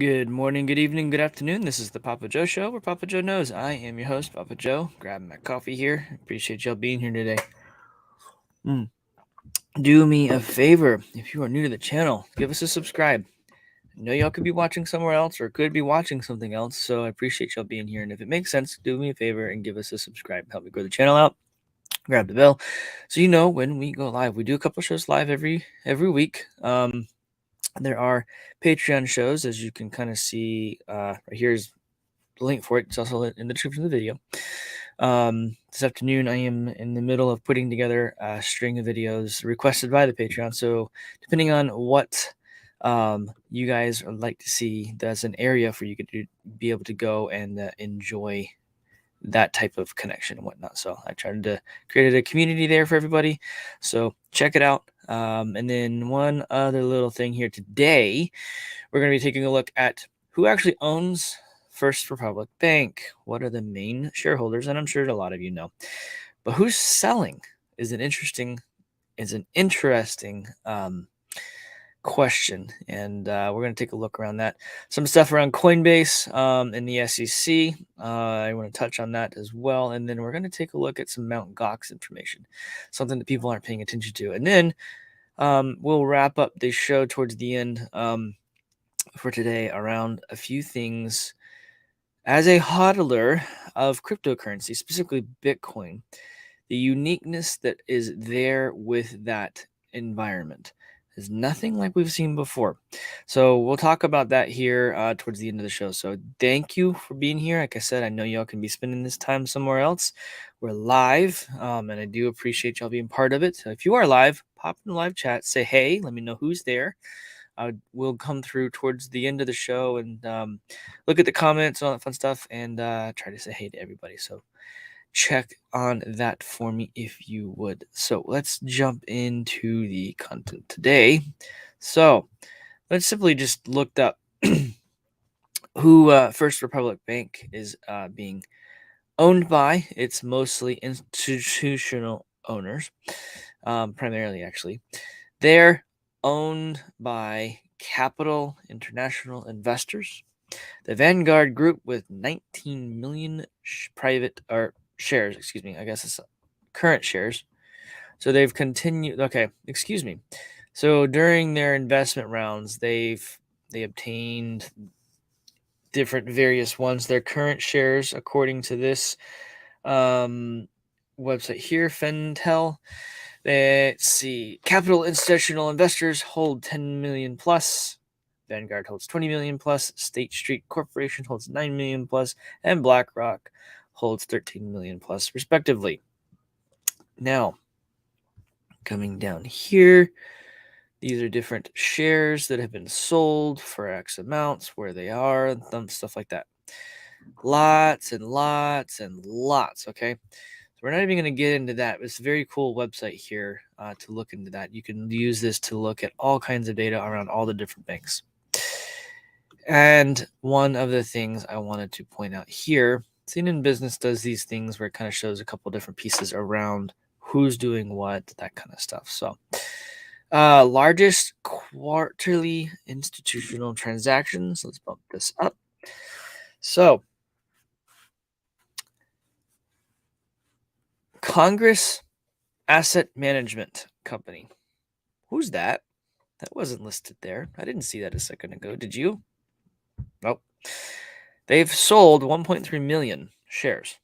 Good morning, good evening, good afternoon. This is the PAPAJO Show, where Papa Joe knows. I am your host, Papa Joe. Grabbing my coffee here. Appreciate y'all being here today. Do me a favor, if you are new to the channel, give us a subscribe. I know y'all could be watching somewhere else or could be watching something else, so I appreciate y'all being here. And if it makes sense, do me a favor and give us a subscribe. Help me grow the channel out. Grab the bell so you know when we go live. We do a couple shows live every week. There are Patreon shows, as you can kind of see. Right here's the link for it. It's also in the description of the video. This afternoon, I am in the middle of putting together a string of videos requested by the Patreon. So, depending on what you guys would like to see, that's an area for you to be able to go and enjoy that type of connection and whatnot. So I tried to create a community there for everybody. So check it out. And then one other little thing here today, we're going to be taking a look at who actually owns First Republic Bank. What are the main shareholders? And I'm sure a lot of you know, but who's selling is an interesting question, and we're going to take a look around that. Some stuff around Coinbase and the SEC. I want to touch on that as well, and then we're going to take a look at some MtGox information, something that people aren't paying attention to, and then we'll wrap up the show towards the end for today around a few things as a hodler of cryptocurrency, specifically Bitcoin, the uniqueness that is there with that environment is nothing like we've seen before. So we'll talk about that here towards the end of the show. So thank you for being here. Like I said, I know y'all can be spending this time somewhere else. We're live, and I do appreciate y'all being part of it. So if you are live, pop in the live chat, say hey, let me know who's there. We'll come through towards the end of the show and look at the comments and all that fun stuff and try to say hey to everybody. So check on that for me if you would. So let's jump into the content today. So let's simply just looked up who First Republic Bank is being owned by. It's mostly institutional owners, primarily actually. They're owned by Capital International Investors, the Vanguard Group with 19 million shares, I guess it's current shares. So they've continued. Okay, excuse me. So during their investment rounds, they obtained different various ones. Their current shares, according to this website here, Fentel. Let's see. Capital Institutional Investors hold 10 million plus. Vanguard holds 20 million plus. State Street Corporation holds 9 million plus. And BlackRock holds 13 million plus, respectively. Now, coming down here, these are different shares that have been sold for X amounts, where they are, and stuff like that. Lots and lots and lots, okay? We're not even going to get into that. It's a very cool website here to look into that. You can use this to look at all kinds of data around all the different banks. And one of the things I wanted to point out here, Seen in Business does these things where it kind of shows a couple different pieces around who's doing what, that kind of stuff. So, largest quarterly institutional transactions. Let's bump this up. So, Congress Asset Management Company. Who's that? That wasn't listed there. I didn't see that a second ago. Did you? Nope. They've sold 1.3 million shares.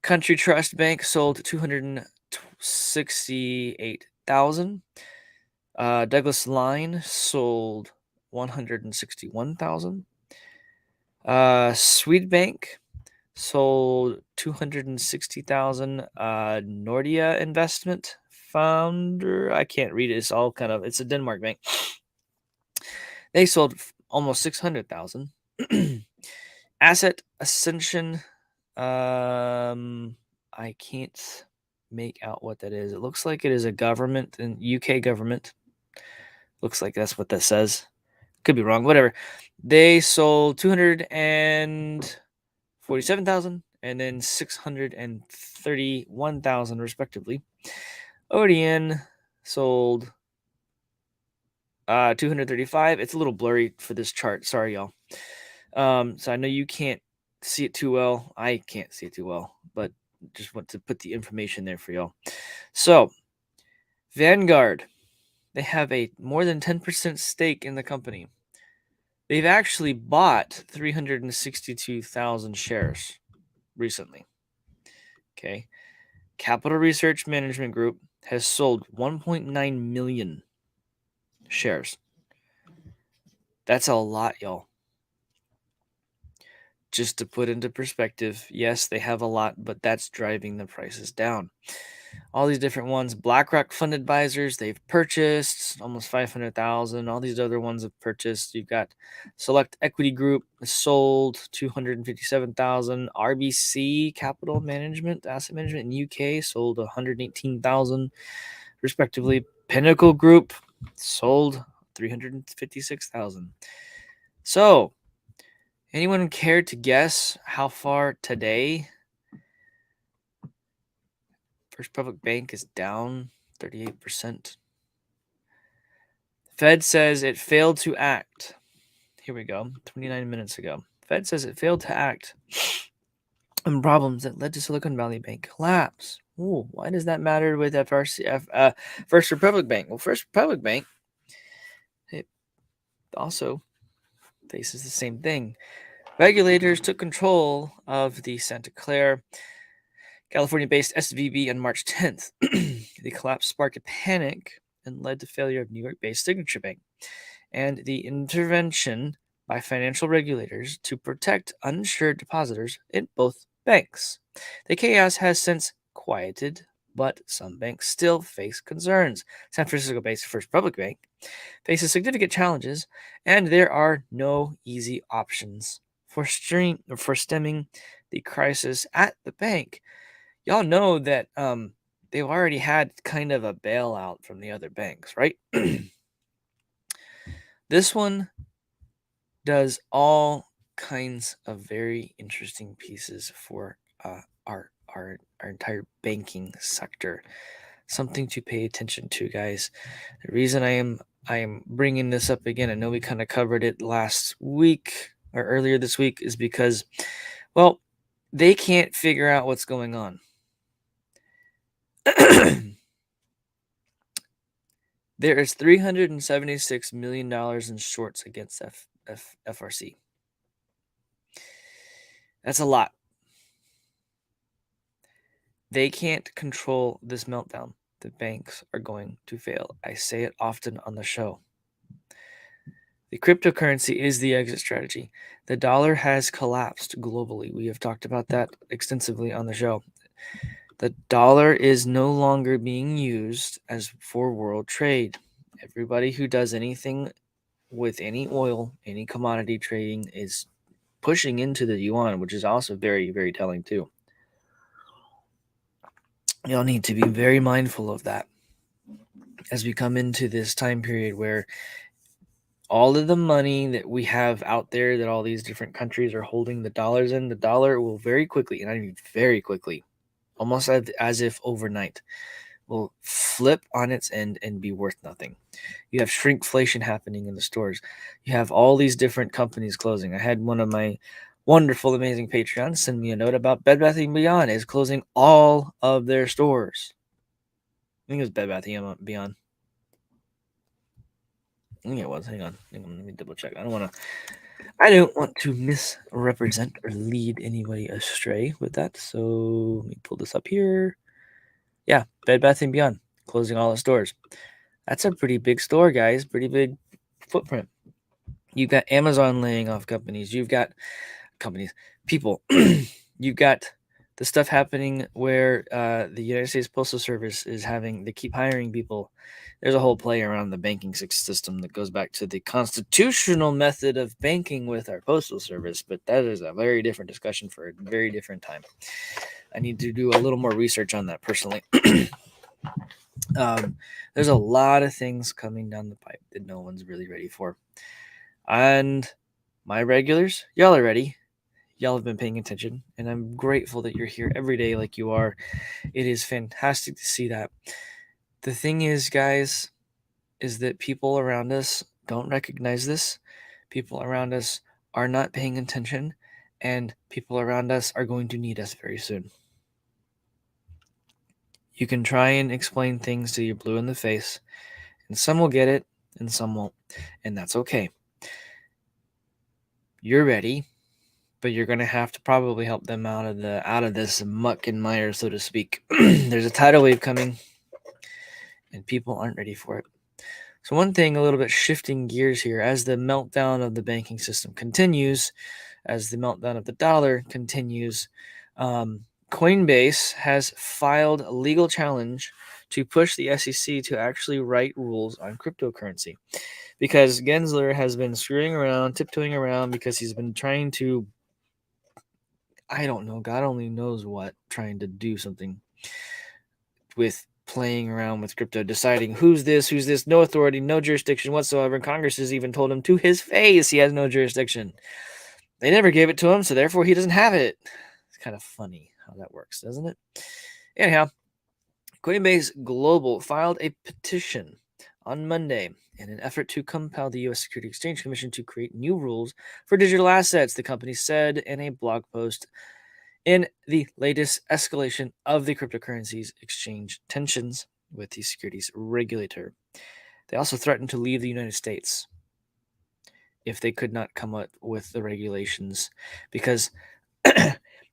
Country Trust Bank sold 268,000. Douglas Line sold 161,000. Swedbank sold 260,000. Nordea Investment Founder, I can't read it. It's a Denmark bank. They sold almost 600,000. Asset Ascension, I can't make out what that is. It looks like it is a government, and UK government. Looks like that's what that says. Could be wrong. Whatever. They sold 247,000 and then 631,000 respectively. ODN sold 235. It's a little blurry for this chart. Sorry, y'all. So I know you can't see it too well. I can't see it too well, but just want to put the information there for y'all. So Vanguard, they have a more than 10% stake in the company. They've actually bought 362,000 shares recently. Okay. Capital Research Management Group has sold 1.9 million shares. That's a lot, y'all. Just to put into perspective, yes, they have a lot, but that's driving the prices down. All these different ones, BlackRock Fund Advisors, they've purchased almost 500,000. All these other ones have purchased. You've got Select Equity Group sold 257,000. RBC Capital Management, Asset Management in UK sold 118,000, respectively. Pinnacle Group sold 356,000. So, anyone care to guess how far today First Republic Bank is down 38%? Fed says it failed to act. Here we go, 29 minutes ago. Fed says it failed to act on problems that led to Silicon Valley Bank collapse. Ooh, why does that matter with First Republic Bank? Well, First Republic Bank, it also faces the same thing. Regulators took control of the Santa Clara, California-based SVB on March 10th. The collapse sparked a panic and led to failure of New York-based Signature Bank and the intervention by financial regulators to protect uninsured depositors in both banks. The chaos has since quieted, but some banks still face concerns. San Francisco-based First Republic Bank faces significant challenges, and there are no easy options for stemming the crisis at the bank. Y'all know that they've already had kind of a bailout from the other banks, right? This one does all kinds of very interesting pieces for our entire banking sector. Something to pay attention to, guys. The reason I am bringing this up again, I know we kind of covered it last week or earlier this week, is because, well, they can't figure out what's going on. There is $376 million in shorts against FRC. That's a lot. They can't control this meltdown. The banks are going to fail. I say it often on the show. The cryptocurrency is the exit strategy. The dollar has collapsed globally. We have talked about that extensively on the show. The dollar is no longer being used as for world trade. Everybody who does anything with any oil, any commodity trading is pushing into the yuan, which is also very, very telling too. Y'all need to be very mindful of that as we come into this time period where all of the money that we have out there that all these different countries are holding the dollars in, the dollar will very quickly, and I mean very quickly, almost as if overnight, will flip on its end and be worth nothing. You have shrinkflation happening in the stores. You have all these different companies closing. I had one of my wonderful, amazing Patreons send me a note about Bed Bath & Beyond is closing all of their stores. I think it was Bed Bath & Beyond. I think it was. Hang on. Let me double check. I don't want to misrepresent or lead anybody astray with that. So let me pull this up here. Yeah, Bed Bath & Beyond closing all the stores. That's a pretty big store, guys. Pretty big footprint. You've got Amazon laying off companies. You've got people. You've got the stuff happening where the United States Postal Service they keep hiring people. There's a whole play around the banking system that goes back to the constitutional method of banking with our postal service, but that is a very different discussion for a very different time. I need to do a little more research on that personally. There's a lot of things coming down the pipe that no one's really ready for. And my regulars, y'all are ready. Y'all have been paying attention, and I'm grateful that you're here every day like you are. It is fantastic to see that. The thing is, guys, is that people around us don't recognize this. People around us are not paying attention, and people around us are going to need us very soon. You can try and explain things till you're blue in the face, and some will get it and some won't, and that's okay. You're ready, but you're going to have to probably help them out of this muck and mire, so to speak. There's a tidal wave coming, and people aren't ready for it. So one thing, a little bit shifting gears here, as the meltdown of the banking system continues, as the meltdown of the dollar continues, Coinbase has filed a legal challenge to push the SEC to actually write rules on cryptocurrency, because Gensler has been screwing around, tiptoeing around, because he's been trying to, I don't know, God only knows what, trying to do something with playing around with crypto, deciding who's this, no authority, no jurisdiction whatsoever. And Congress has even told him to his face he has no jurisdiction. They never gave it to him, so therefore he doesn't have it. It's kind of funny how that works, doesn't it? Anyhow, Coinbase Global filed a petition on Monday in an effort to compel the U.S. Securities Exchange Commission to create new rules for digital assets, the company said in a blog post. In the latest escalation of the cryptocurrencies exchange tensions with the securities regulator, they also threatened to leave the United States if they could not come up with the regulations, because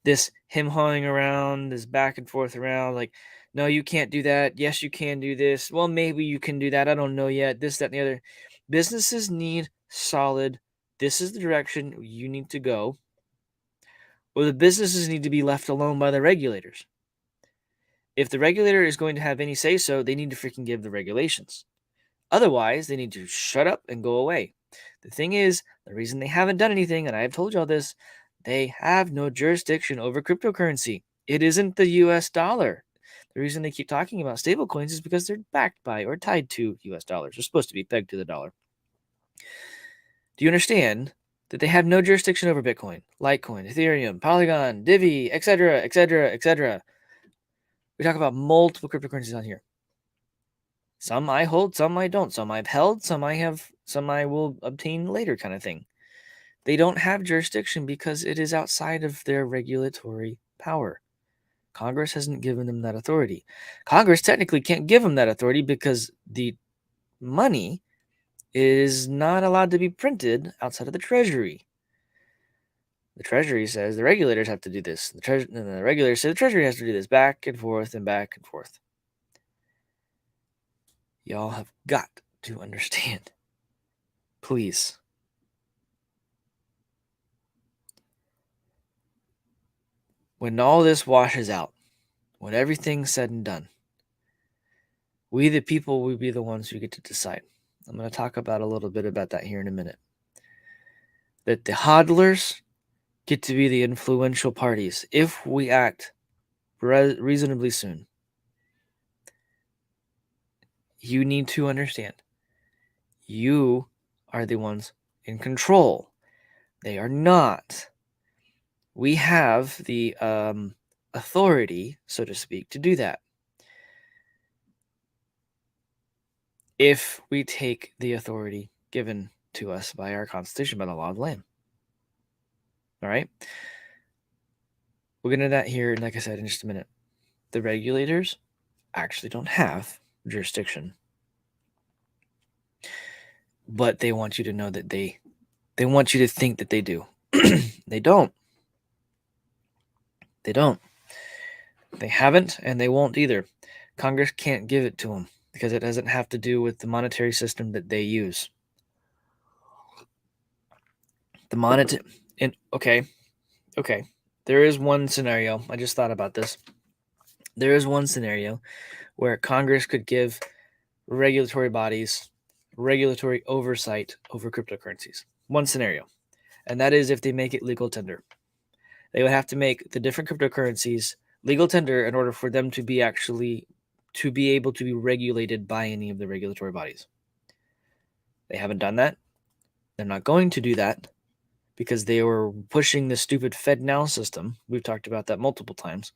this him hawing around, this back and forth around, like, no, you can't do that. Yes, you can do this. Well, maybe you can do that. I don't know yet. This, that, and the other. Businesses need solid, this is the direction you need to go, or the businesses need to be left alone by the regulators. If the regulator is going to have any say so, they need to freaking give the regulations. Otherwise, they need to shut up and go away. The thing is, the reason they haven't done anything, and I have told you all this, they have no jurisdiction over cryptocurrency. It isn't the US dollar. The reason they keep talking about stablecoins is because they're backed by or tied to US dollars. They're supposed to be pegged to the dollar. Do you understand that they have no jurisdiction over Bitcoin, Litecoin, Ethereum, Polygon, Divi, etc., etc., etc.? We talk about multiple cryptocurrencies on here. Some I hold, some I don't. Some I've held, some I have, some I will obtain later, kind of thing. They don't have jurisdiction because it is outside of their regulatory power. Congress hasn't given them that authority. Congress technically can't give them that authority because the money is not allowed to be printed outside of the Treasury. The Treasury says the regulators have to do this. The regulators say the Treasury has to do this, back and forth and back and forth. Y'all have got to understand. Please. When all this washes out, when everything's said and done, we the people will be the ones who get to decide. I'm going to talk about a little bit about that here in a minute. That the hodlers get to be the influential parties if we act reasonably soon. You need to understand. You are the ones in control. They are not. We have the authority, so to speak, to do that. If we take the authority given to us by our Constitution, by the law of the land. All right? We'll get into that here, like I said, in just a minute. The regulators actually don't have jurisdiction. But they want you to know that they want you to think that they do. They don't. They don't. They haven't, and they won't either. Congress can't give it to them because it doesn't have to do with the monetary system that they use. The monetary, and okay. There is one scenario. I just thought about this. There is one scenario where Congress could give regulatory bodies regulatory oversight over cryptocurrencies. One scenario, and that is if they make it legal tender. They would have to make the different cryptocurrencies legal tender in order for them to be able to be regulated by any of the regulatory bodies. They haven't done that. They're not going to do that because they were pushing the stupid FedNow system. We've talked about that multiple times.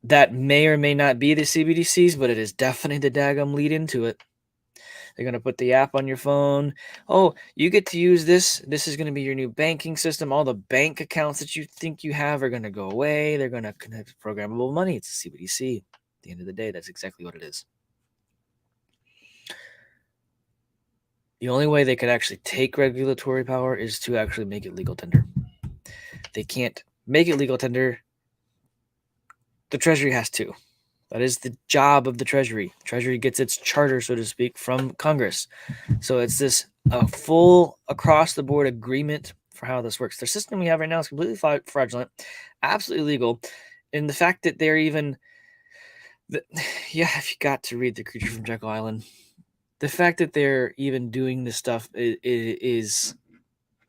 That may or may not be the CBDCs, but it is definitely the daggum lead into it. They're going to put the app on your phone. Oh, you get to use this. This is going to be your new banking system. All the bank accounts that you think you have are going to go away. They're going to connect programmable money. It's CBDC. At the end of the day, that's exactly what it is. The only way they could actually take regulatory power is to actually make it legal tender. They can't make it legal tender. The Treasury has to. That is the job of the Treasury. The Treasury gets its charter, so to speak, from Congress. So it's this full across-the-board agreement for how this works. The system we have right now is completely fraudulent, absolutely illegal. And the fact that they're even... if you got to read The Creature from Jekyll Island, the fact that they're even doing this stuff is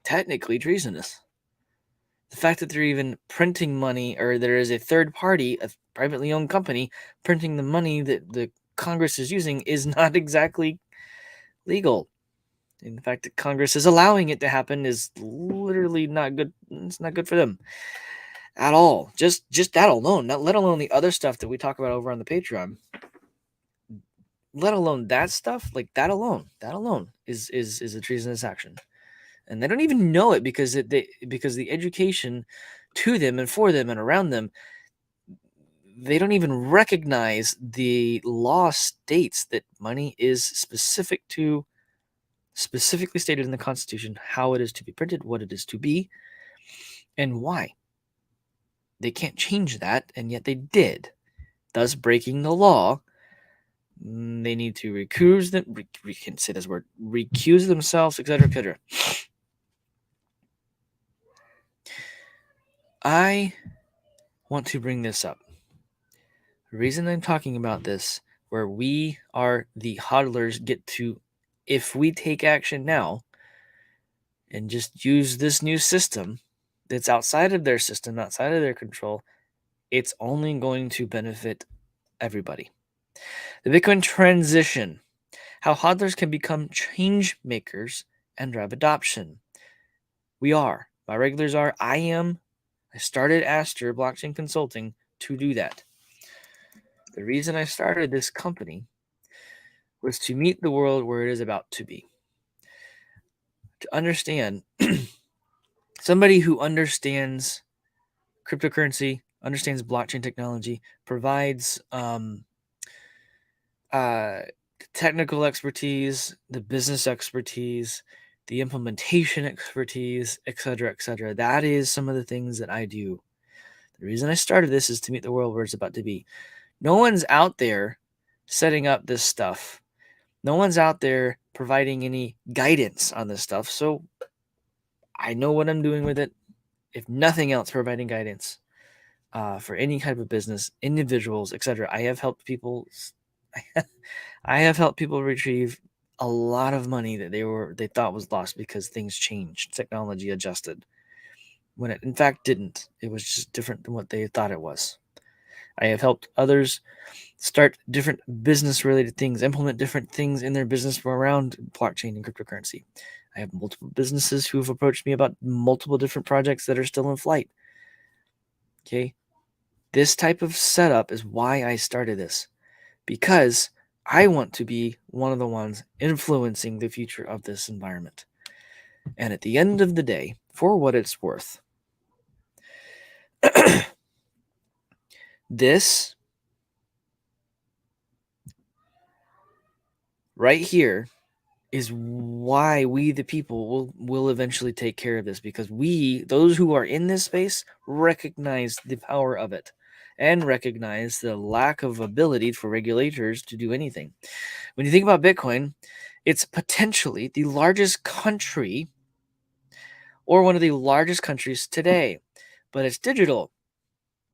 technically treasonous. The fact that they're even printing money, or there is a third party, a privately owned company, printing the money that the Congress is using is not exactly legal. And the fact that Congress is allowing it to happen is literally not good. It's not good for them at all. Just that alone, not let alone the other stuff that we talk about over on the Patreon. Let alone that stuff, like that alone is a treasonous action. And they don't even know it because the education to them and for them and around them, they don't even recognize the law states that money is specifically stated in the Constitution, how it is to be printed, what it is to be, and why. They can't change that, and yet they did, thus breaking the law. They need to recuse themselves, etc., etc. I want to bring this up. The reason I'm talking about this, where we are the hodlers get to, if we take action now and just use this new system that's outside of their system, outside of their control, it's only going to benefit everybody. The Bitcoin transition, how hodlers can become change makers and drive adoption. We are. My regulars are. I am. I started Aster Blockchain Consulting to do that. The reason I started this company was to meet the world where it is about to be. To understand, somebody who understands cryptocurrency, understands blockchain technology, provides technical expertise, the business expertise, the implementation expertise, etc., etc. That is some of the things that I do. The reason I started this is to meet the world where it's about to be. No one's out there setting up this stuff. No one's out there providing any guidance on this stuff. So I know what I'm doing with it. If nothing else, providing guidance for any type of business, individuals, etc. I have helped people. I have helped people retrieve a lot of money that they thought was lost because things changed, technology adjusted, when it in fact didn't. It was just different than what they thought it was. I have helped others start different business-related things, implement different things in their business around blockchain and cryptocurrency. I have multiple businesses who have approached me about multiple different projects that are still in flight. Okay? This type of setup is why I started this, because I want to be one of the ones influencing the future of this environment. And at the end of the day, for what it's worth, this right here is why we, the people, will eventually take care of this, because we, those who are in this space, recognize the power of it and recognize the lack of ability for regulators to do anything. When you think about Bitcoin, it's potentially the largest country or one of the largest countries today, but it's digital.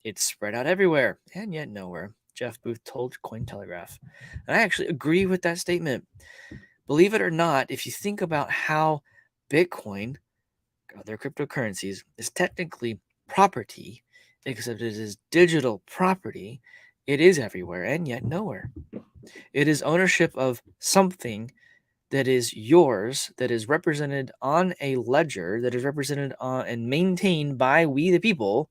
It's spread out everywhere and yet nowhere. Jeff Booth told Cointelegraph. And I actually agree with that statement. Believe it or not, if you think about how Bitcoin, other cryptocurrencies, is technically property, except it is digital property, it is everywhere and yet nowhere. It is ownership of something that is yours, that is represented on a ledger, that is represented on and maintained by we the people.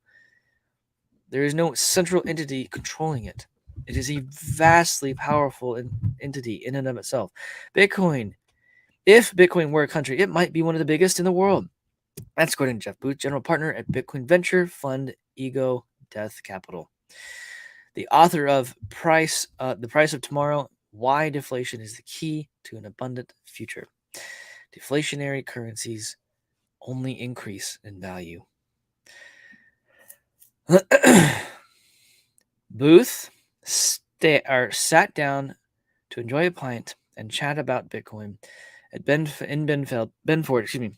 There is no central entity controlling it. It is a vastly powerful entity in and of itself. Bitcoin, if Bitcoin were a country, it might be one of the biggest in the world. That's according to Jeff Booth, general partner at Bitcoin venture fund Ego Death Capital. The author of The Price of Tomorrow, Why Deflation is the Key to an Abundant Future. Deflationary currencies only increase in value. Booth sat down to enjoy a pint and chat about Bitcoin at Benford,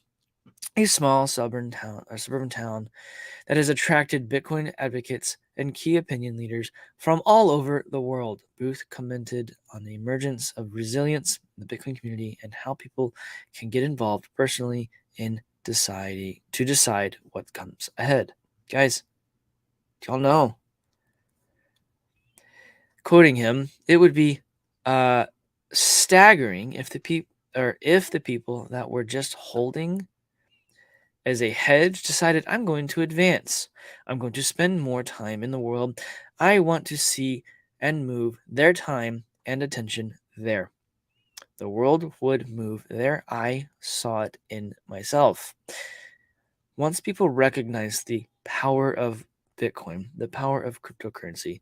a small suburban town that has attracted Bitcoin advocates and key opinion leaders from all over the world. Booth commented on the emergence of resilience in the Bitcoin community and how people can get involved personally in decide what comes ahead. Guys, y'all know. Quoting him, it would be staggering if the people that were just holding as a hedge decided, I'm going to advance. I'm going to spend more time in the world. I want to see and move their time and attention there. The world would move there. I saw it in myself. Once people recognize the power of Bitcoin, the power of cryptocurrency,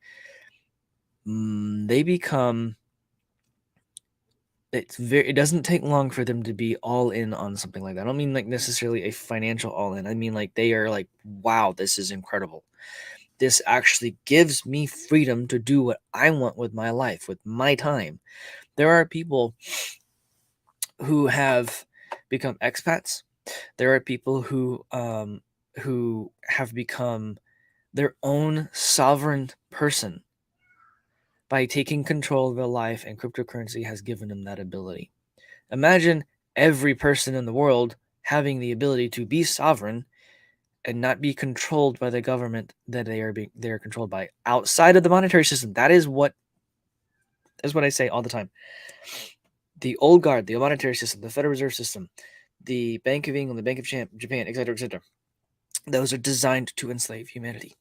they become it doesn't take long for them to be all in on something like that. I don't mean like necessarily a financial all in. I mean like they are like, wow, this is incredible. This actually gives me freedom to do what I want with my life, with my time. There are people who have become expats. There are people who have become their own sovereign person by taking control of their life, and cryptocurrency has given them that ability. Imagine every person in the world having the ability to be sovereign and not be controlled by the government that they are controlled by outside of the monetary system. That is what I say all the time. The old guard, the monetary system, the Federal Reserve System, the Bank of England, the Bank of Japan, etc., etc. Those are designed to enslave humanity.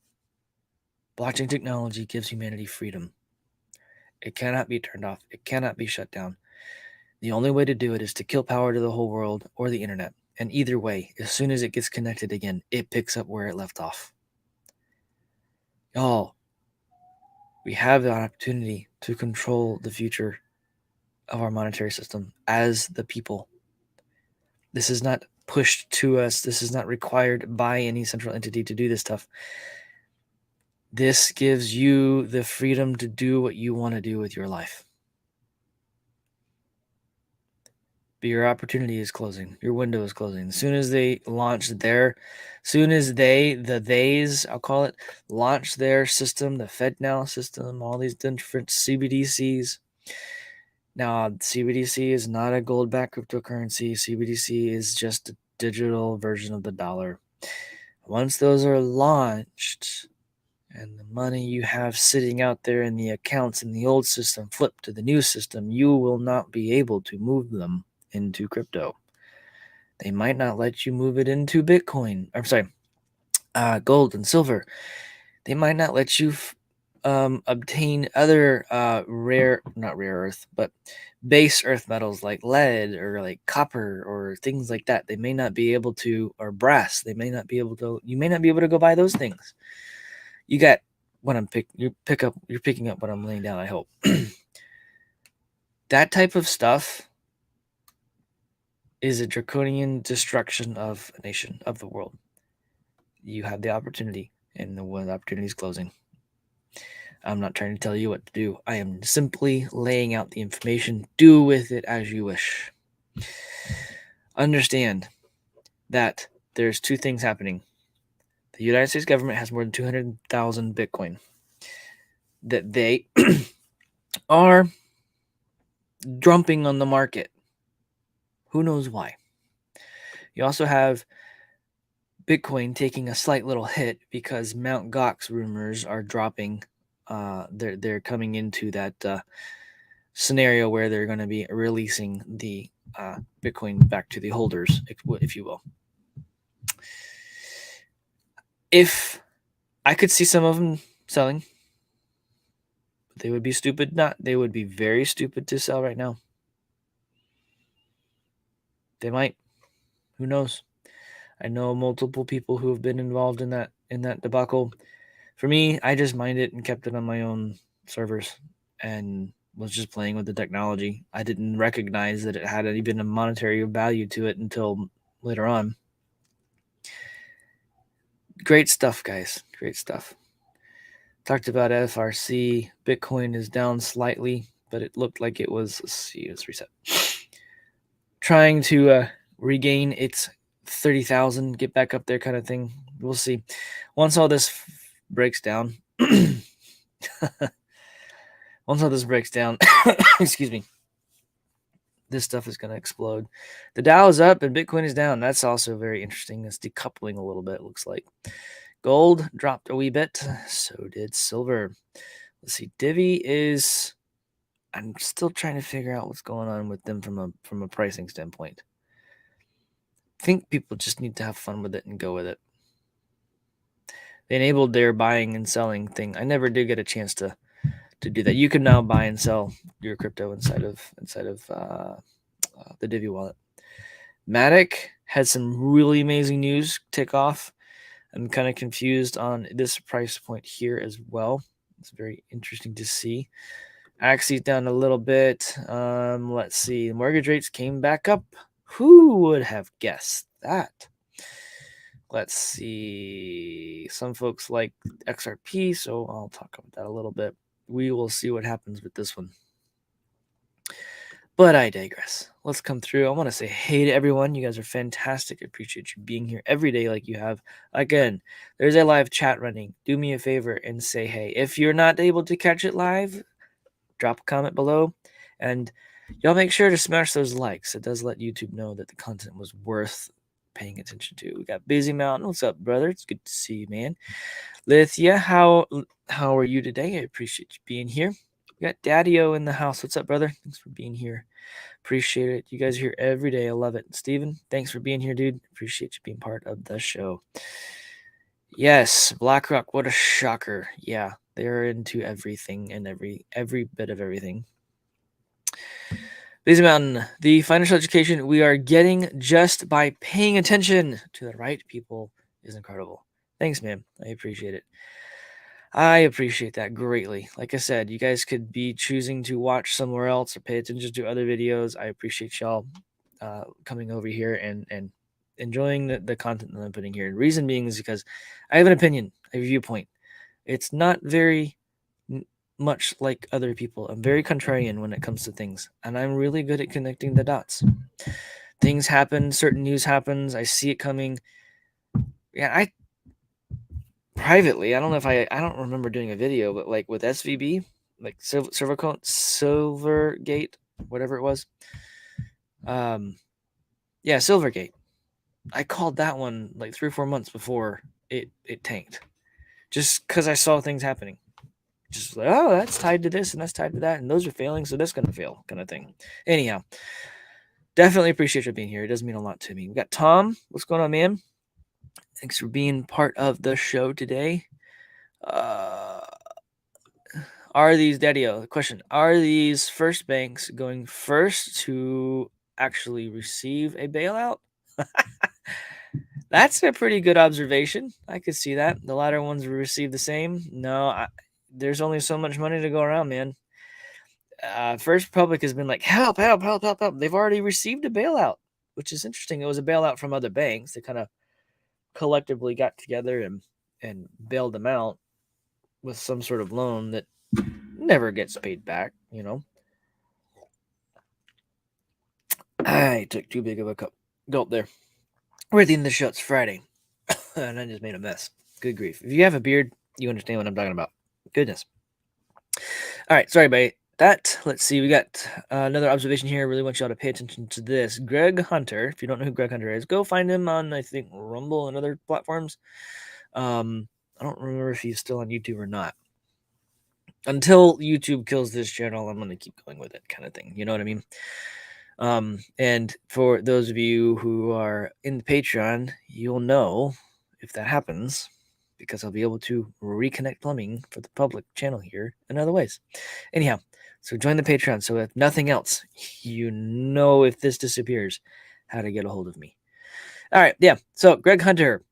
Blockchain technology gives humanity freedom. It cannot be turned off. It cannot be shut down. The only way to do it is to kill power to the whole world or the internet. And either way, as soon as it gets connected again, it picks up where it left off. Y'all, we have the opportunity to control the future of our monetary system as the people. This is not pushed to us. This is not required by any central entity to do this stuff. This gives you the freedom to do what you want to do with your life. But your opportunity is closing. Your window is closing. As soon as they launch I'll call it, launch their system, the FedNow system, all these different CBDCs. Now, CBDC is not a gold-backed cryptocurrency. CBDC is just a digital version of the dollar. Once those are launched and the money you have sitting out there in the accounts in the old system flip to the new system, you will not be able to move them into crypto. They might not let you move it into Bitcoin. I'm sorry, gold and silver. They might not let you obtain other not rare earth, but base earth metals like lead or like copper or things like that. They may not be able to, or brass. They may not be able to. You may not be able to go buy those things. You got what you're picking up what I'm laying down. I hope that type of stuff is a draconian destruction of a nation, of the world. You have the opportunity, and the opportunity is closing. I'm not trying to tell you what to do. I am simply laying out the information. Do with it as you wish. Understand that there's two things happening. The United States government has more than 200,000 Bitcoin that they are dumping on the market. Who knows why? You also have Bitcoin taking a slight little hit because MtGox rumors are dropping. They're coming into that scenario where they're going to be releasing the Bitcoin back to the holders, if you will. If I could see some of them selling, They would be stupid not. They would be very stupid to sell right now. They might. Who knows? I know multiple people who have been involved in that debacle. For me, I just mined it and kept it on my own servers and was just playing with the technology. I didn't recognize that it had even a monetary value to it until later on. Great stuff, guys. Great stuff. Talked about FRC. Bitcoin is down slightly, but it looked like it was, let's reset. Trying to regain its 30,000, get back up there kind of thing. We'll see. Once all this breaks down, excuse me, this stuff is going to explode. The Dow is up and Bitcoin is down. That's also very interesting. It's decoupling a little bit, it looks like. Gold dropped a wee bit. So did silver. Let's see. Divi is... I'm still trying to figure out what's going on with them from a pricing standpoint. I think people just need to have fun with it and go with it. They enabled their buying and selling thing. I never did get a chance to do that. You can now buy and sell your crypto inside of the Divi wallet. Matic had some really amazing news tick off. I'm kind of confused on this price point here as well. It's very interesting to see. Axie's down a little bit. Let's see. Mortgage rates came back up. Who would have guessed that? Let's see. Some folks like XRP, so I'll talk about that a little bit. We will see what happens with this one. But I digress. Let's come through. I want to say hey to everyone. You guys are fantastic. I appreciate you being here every day like you have. Again, there's a live chat running. Do me a favor and say hey. If you're not able to catch it live, drop a comment below. And y'all make sure to smash those likes. It does let YouTube know that the content was worth paying attention to. We got Busy Mountain. What's up, brother? It's good to see you, man. Lithia, how are you today? I appreciate you being here. We got Daddy-O in the house. What's up, brother? Thanks for being here. Appreciate it. You guys are here every day. I love it. Steven, thanks for being here, dude. Appreciate you being part of the show. Yes, BlackRock, what a shocker. Yeah, they're into everything and every bit of everything. Busy Mountain, the financial education we are getting just by paying attention to the right people is incredible. Thanks, man. I appreciate it. I appreciate that greatly. Like I said, you guys could be choosing to watch somewhere else or pay attention to other videos. I appreciate y'all coming over here and enjoying the content that I'm putting here. And reason being is because I have an opinion, a viewpoint. It's not very much like other people. I'm very contrarian when it comes to things, and I'm really good at connecting the dots. Things happen, certain news happens, I see it coming. Yeah, I privately, I don't know if I don't remember doing a video, but like with SVB, like Silvergate, whatever it was. Yeah, Silvergate. I called that one like 3 or 4 months before it tanked, just because I saw things happening. Just like, oh, that's tied to this and that's tied to that, and those are failing, so that's gonna fail, kind of thing. Anyhow, definitely appreciate you being here. It does mean a lot to me. We got Tom. What's going on, man? Thanks for being part of the show today. Are these Daddy-O? Question: are these first banks going first to actually receive a bailout? That's a pretty good observation. I could see that. The latter ones will receive the same. No, there's only so much money to go around, man. First Republic has been like, help, help, help, help, help. They've already received a bailout, which is interesting. It was a bailout from other banks. They kind of collectively got together and bailed them out with some sort of loan that never gets paid back, you know. I took too big of a gulp there. We're at the end of the show. It's Friday, and I just made a mess. Good grief. If you have a beard, you understand what I'm talking about. Goodness. All right, sorry about that. Let's see. We got another observation here. I really want y'all to pay attention to this. Greg Hunter. If you don't know who Greg Hunter is, go find him on, I think, Rumble and other platforms. I don't remember if he's still on YouTube or not. Until YouTube kills this channel, I'm going to keep going with it, kind of thing. You know what I mean? And for those of you who are in the Patreon, you'll know if that happens because I'll be able to reconnect plumbing for the public channel here in other ways. Anyhow, so join the Patreon. So if nothing else, if this disappears, how to get a hold of me. All right, yeah. So Greg Hunter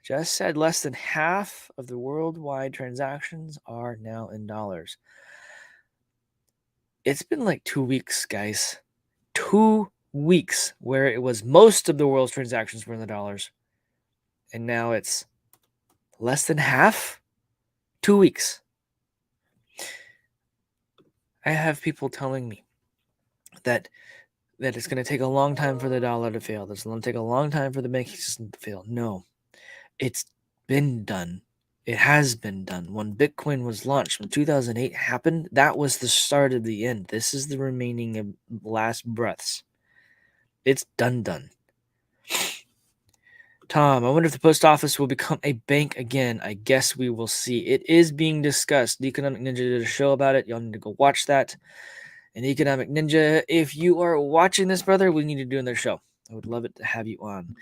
just said less than half of the worldwide transactions are now in dollars. It's been like 2 weeks, guys. 2 weeks where it was most of the world's transactions were in the dollars. And now it's less than half. 2 weeks. I have people telling me that it's going to take a long time for the dollar to fail. It's going to take a long time for the banking system to fail. No, it's been done. It has been done. When Bitcoin was launched, when 2008 happened, that was the start of the end. This is the remaining last breaths. It's done. Tom, I wonder if the post office will become a bank again. I guess we will see. It is being discussed. The Economic Ninja did a show about it. Y'all need to go watch that. And Economic Ninja, if you are watching this, brother, we need to do another show. I would love it to have you on.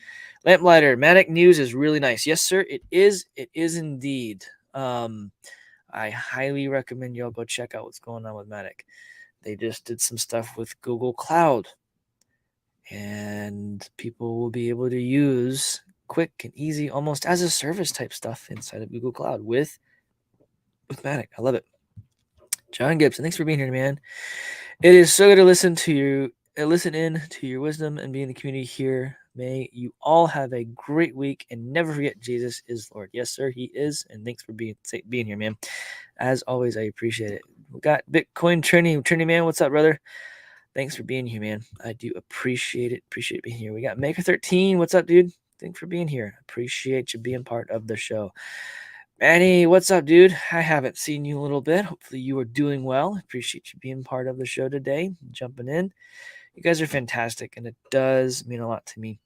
Lamplighter, Matic News is really nice. Yes, sir, it is. It is indeed. I highly recommend y'all go check out what's going on with Matic. They just did some stuff with Google Cloud. And people will be able to use quick and easy, almost as a service type stuff inside of Google Cloud with Matic. I love it. John Gibson, thanks for being here, man. It is so good to listen in to your wisdom and be in the community here. May you all have a great week and never forget Jesus is Lord. Yes, sir, he is. And thanks for being here, man. As always, I appreciate it. We got Bitcoin Trinity man. What's up, brother? Thanks for being here, man. I do appreciate it. Appreciate being here. We got Maker13. What's up, dude? Thanks for being here. Appreciate you being part of the show. Manny, what's up, dude? I haven't seen you a little bit. Hopefully you are doing well. Appreciate you being part of the show today, jumping in. You guys are fantastic, and it does mean a lot to me.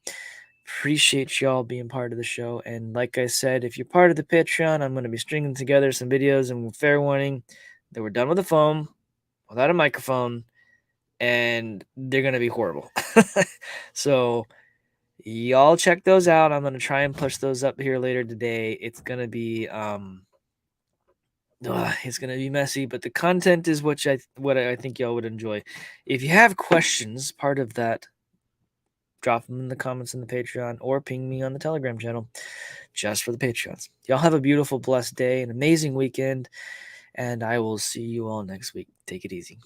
Appreciate y'all being part of the show. And like I said, if you're part of the Patreon, I'm going to be stringing together some videos, and fair warning that we're done with the phone, without a microphone, and they're going to be horrible. So y'all check those out. I'm going to try and push those up here later today. It's going to be it's going to be messy, but the content is what I think y'all would enjoy. If you have questions, part of that, drop them in the comments in the Patreon or ping me on the Telegram channel just for the Patreons. Y'all have a beautiful, blessed day, an amazing weekend, and I will see you all next week. Take it easy.